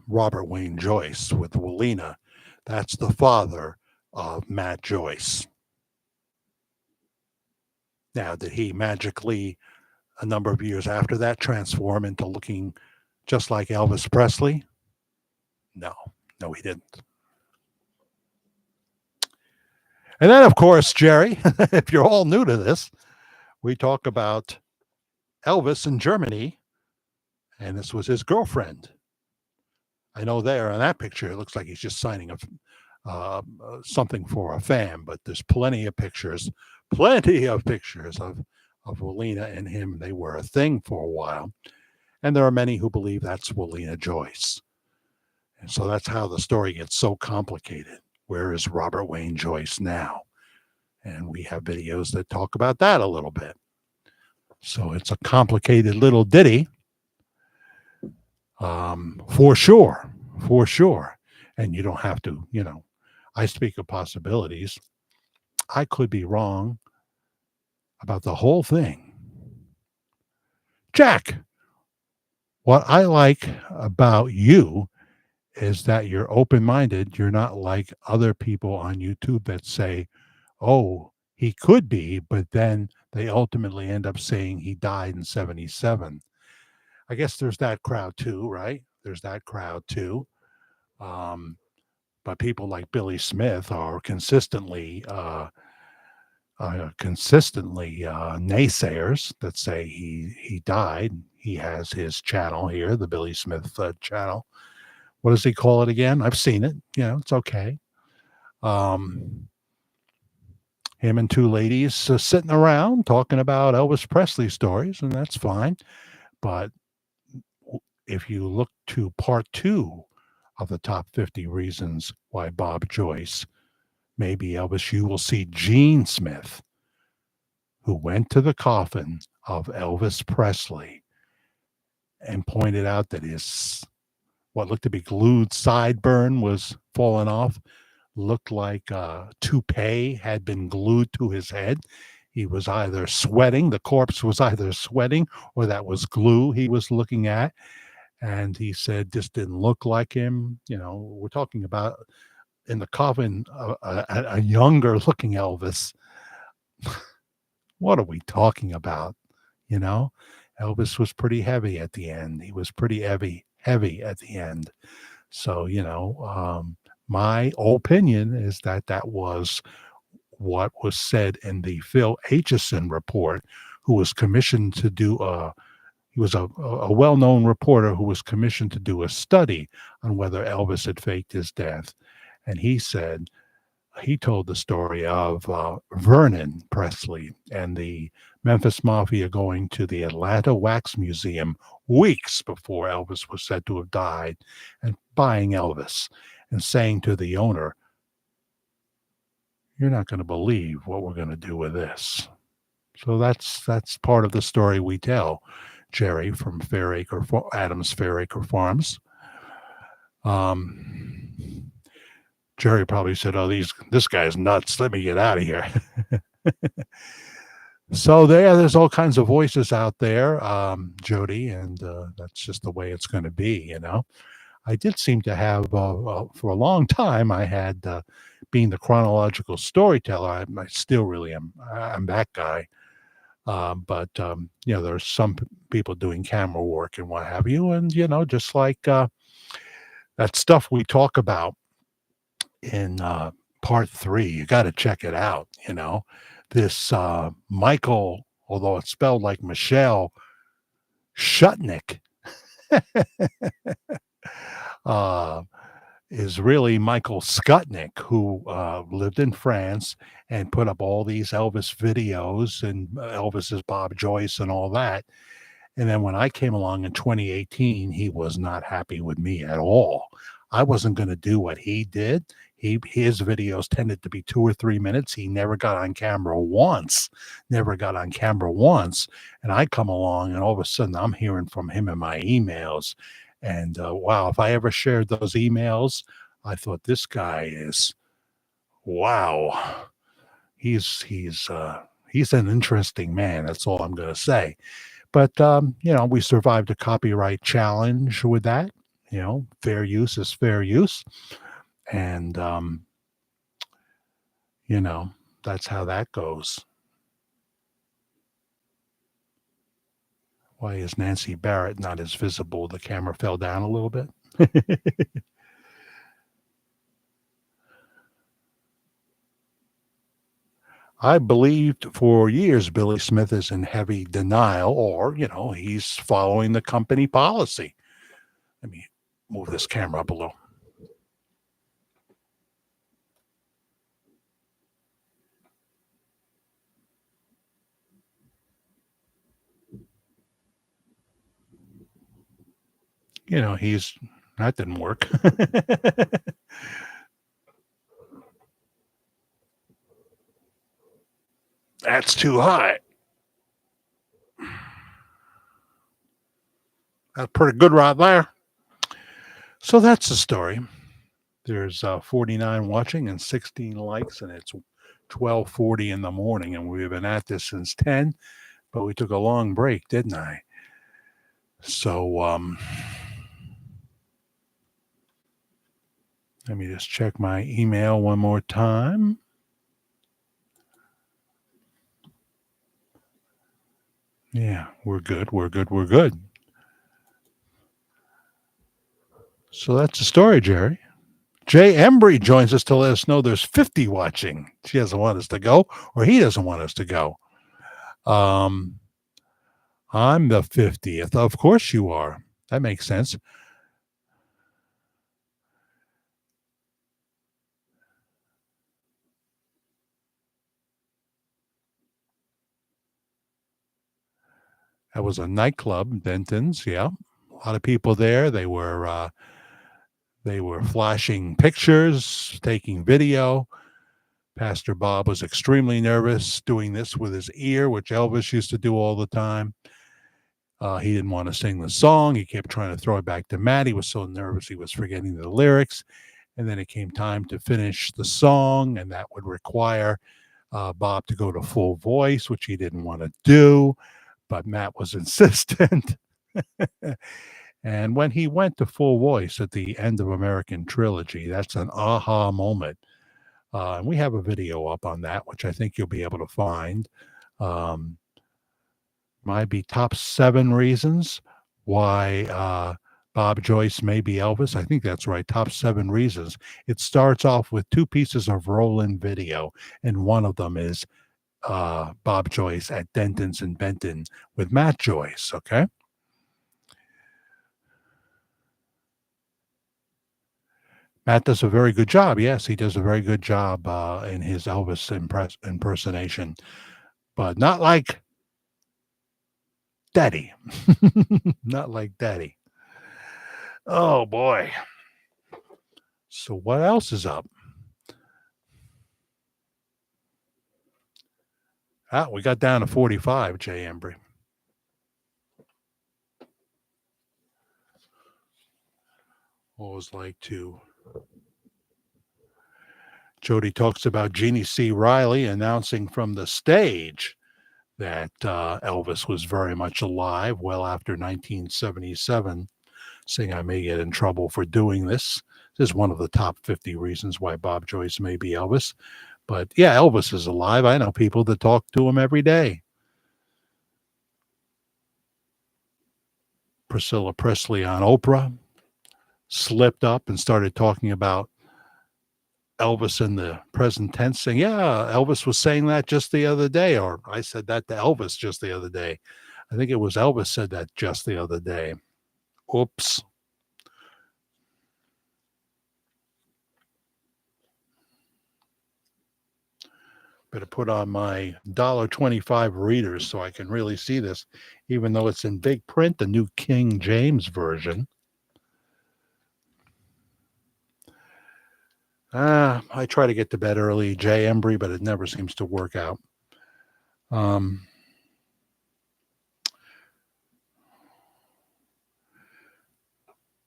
Robert Wayne Joyce with Walina. That's the father of Matt Joyce. Now, did he magically, a number of years after that, transform into looking just like Elvis Presley? No, he didn't. And then, of course, Jerry, if you're all new to this, we talk about Elvis in Germany, and this was his girlfriend. I know there in that picture, it looks like he's just signing something for a fan, but there's plenty of pictures of Walina and him. They were a thing for a while, and there are many who believe that's Walina Joyce. And so that's how the story gets so complicated. Where is Robert Wayne Joyce now? And we have videos that talk about that a little bit. So it's a complicated little ditty, for sure. And you don't have to, I speak of possibilities. I could be wrong about the whole thing. Jack, what I like about you is that you're open-minded. You're not like other people on YouTube that say, oh, he could be, but then they ultimately end up saying he died in 1977. I guess there's that crowd too, right? But people like Billy Smith are consistently naysayers that say he died. He has his channel here, the Billy Smith channel. What does he call it again? I've seen it. It's okay. Him and two ladies sitting around talking about Elvis Presley stories, and that's fine. But if you look to part 2 of the top 50 reasons why Bob Joyce may be Elvis, you will see Gene Smith, who went to the coffin of Elvis Presley and pointed out that his what looked to be glued sideburn was falling off. looked like a toupee had been glued to his head. He was either sweating, the corpse was either sweating, or that was glue he was looking at. And he said this didn't look like him. We're talking about in the coffin a younger looking Elvis. What are we talking about? Elvis was pretty heavy at the end. He was pretty heavy at the end. So, my opinion is that was what was said in the Phil Aitchison report, who was commissioned to do he was a well-known reporter who was commissioned to do a study on whether Elvis had faked his death. And he told the story of Vernon Presley and the Memphis Mafia going to the Atlanta Wax Museum weeks before Elvis was said to have died and buying Elvis and saying to the owner, "You're not going to believe what we're going to do with this." So that's part of the story we tell, Jerry, from Adams Fairacre Farms. Jerry probably said, "Oh, this guy's nuts. Let me get out of here." So there's all kinds of voices out there, Jody, and that's just the way it's going to be. I did seem to have, for a long time, I had, being the chronological storyteller, I still really am. I'm that guy. But there's some people doing camera work and what have you. And, just like that stuff we talk about in part 3, you got to check it out. This Michael, although it's spelled like Michelle, Shutnik, is really Michael Skutnik, who lived in France and put up all these Elvis videos and Elvis's Bob Joyce and all that. And then when I came along in 2018, he was not happy with me at all. I wasn't going to do what he did. His videos tended to be 2 or 3 minutes. He never got on camera once. And I come along and all of a sudden I'm hearing from him in my emails. And wow, if I ever shared those emails, I thought this guy is, wow, he's an interesting man. That's all I'm going to say. But we survived a copyright challenge with that. Fair use is fair use, and that's how that goes. Why is Nancy Barrett not as visible? The camera fell down a little bit. I believed for years Billy Smith is in heavy denial, or, he's following the company policy. Let me move this camera up a little. That didn't work. That's too high. That's pretty good right there. So that's the story. There's 49 watching and 16 likes, and it's 12:40 in the morning, and we've been at this since 10, but we took a long break, didn't I? So let me just check my email one more time. Yeah, we're good. So that's the story, Jerry. Jay Embry joins us to let us know there's 50 watching. She doesn't want us to go, or he doesn't want us to go. I'm the 50th. Of course you are. That makes sense. That was a nightclub, Benton's. Yeah, a lot of people there. They were flashing pictures, taking video. Pastor Bob was extremely nervous doing this with his ear, which Elvis used to do all the time. He didn't want to sing the song. He kept trying to throw it back to Matt. He was so nervous he was forgetting the lyrics. And then it came time to finish the song, and that would require Bob to go to full voice, which he didn't want to do, but Matt was insistent. And when he went to full voice at the end of American Trilogy, that's an aha moment. And we have a video up on that, which I think you'll be able to find. Might be top 7 reasons why Bob Joyce may be Elvis. I think that's right. Top 7 reasons. It starts off with 2 pieces of roll-in video, and one of them is Bob Joyce at Denton's in Benton with Matt Joyce. Okay. Matt does a very good job. Yes, he does a very good job in his Elvis impersonation, but not like Daddy. Not like Daddy. Oh, boy. So what else is up? We got down to 45, Jay Embry. Always like to. Jody talks about Jeannie C. Riley announcing from the stage that Elvis was very much alive well after 1977, saying I may get in trouble for doing this. This is one of the top 50 reasons why Bob Joyce may be Elvis. But yeah, Elvis is alive. I know people that talk to him every day. Priscilla Presley on Oprah slipped up and started talking about Elvis in the present tense, saying, yeah, Elvis was saying that just the other day, or I said that to Elvis just the other day. I think it was Elvis said that just the other day. Oops. Better put on my $1.25 readers so I can really see this, even though it's in big print, the New King James Version. I try to get to bed early, Jay Embry, but it never seems to work out.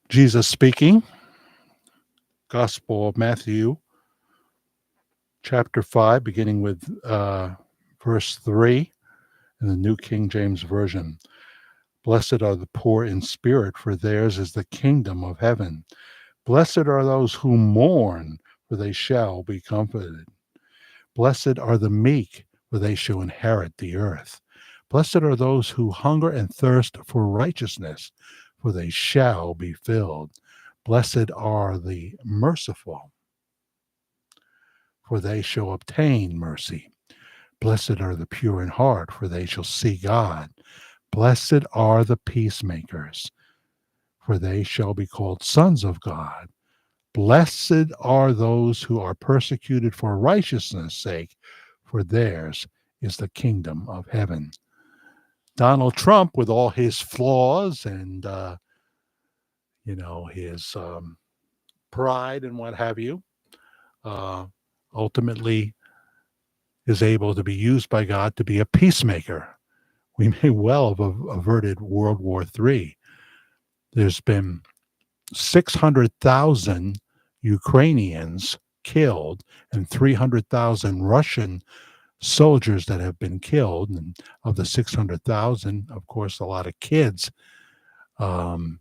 Jesus speaking, Gospel of Matthew, chapter 5, beginning with verse 3 in the New King James Version. Blessed are the poor in spirit, for theirs is the kingdom of heaven. Blessed are those who mourn, for they shall be comforted. Blessed are the meek, for they shall inherit the earth. Blessed are those who hunger and thirst for righteousness, for they shall be filled. Blessed are the merciful, for they shall obtain mercy. Blessed are the pure in heart, for they shall see God. Blessed are the peacemakers, for they shall be called sons of God. Blessed are those who are persecuted for righteousness' sake, for theirs is the kingdom of heaven. Donald Trump, with all his flaws and, his pride and what have you, ultimately is able to be used by God to be a peacemaker. We may well have averted World War III. There's been 600,000 Ukrainians killed and 300,000 Russian soldiers that have been killed. And of the 600,000, of course, a lot of kids in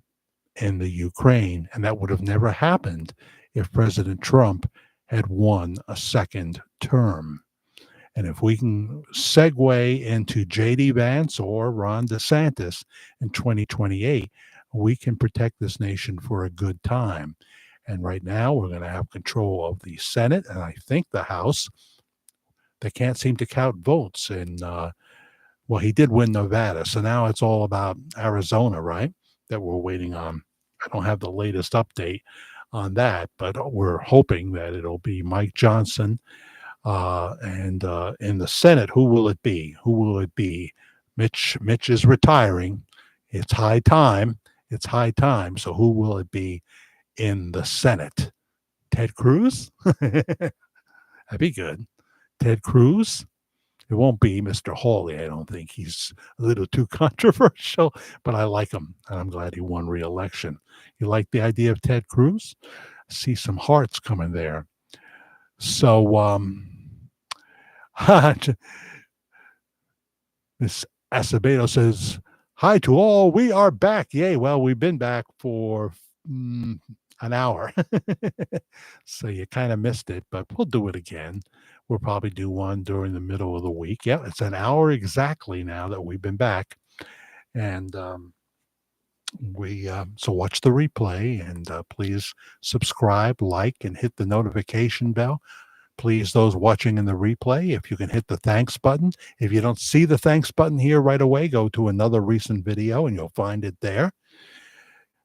the Ukraine. And that would have never happened if President Trump had won a second term. And if we can segue into J.D. Vance or Ron DeSantis in 2028, we can protect this nation for a good time. And right now, we're going to have control of the Senate and I think the House. They can't seem to count votes. And, he did win Nevada. So now it's all about Arizona, right, that we're waiting on. I don't have the latest update on that, but we're hoping that it'll be Mike Johnson. And in the Senate, who will it be? Who will it be? Mitch is retiring. It's high time. It's high time. So who will it be in the Senate? Ted Cruz? That'd be good. Ted Cruz? It won't be Mr. Hawley, I don't think. He's a little too controversial, but I like him, and I'm glad he won re-election. You like the idea of Ted Cruz? See some hearts coming there. So, Miss Acevedo says, "Hi to all. We are back." Yay. Well, we've been back for an hour. So you kind of missed it, but we'll do it again. We'll probably do one during the middle of the week. Yeah, it's an hour exactly now that we've been back. And so watch the replay and please subscribe, like, and hit the notification bell. Please, those watching in the replay, if you can hit the thanks button. If you don't see the thanks button here right away, go to another recent video and you'll find it there.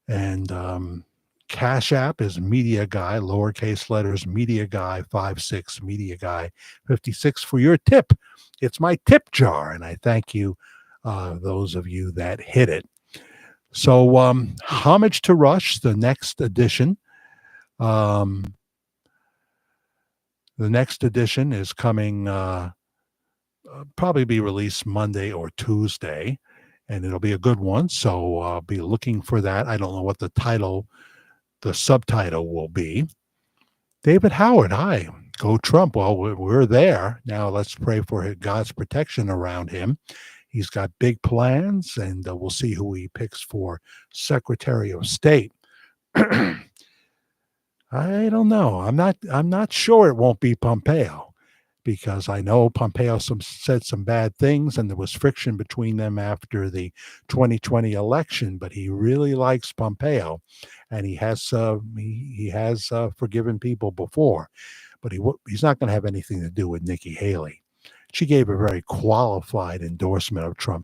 And Cash App is Media Guy, lowercase letters, Media Guy 56, Media Guy 56 for your tip. It's my tip jar, and I thank you, those of you that hit it. So, Homage to Rush, the next edition. The next edition is coming, probably be released Monday or Tuesday, and it'll be a good one. So be looking for that. I don't know what the subtitle will be. David Howard, hi. Go Trump. Well, we're there. Now let's pray for God's protection around him. He's got big plans, and we'll see who he picks for Secretary of State. I don't know. I'm not sure it won't be Pompeo, because I know Pompeo said some bad things, and there was friction between them after the 2020 election. But he really likes Pompeo, and he has forgiven people before. But he's not going to have anything to do with Nikki Haley. She gave a very qualified endorsement of Trump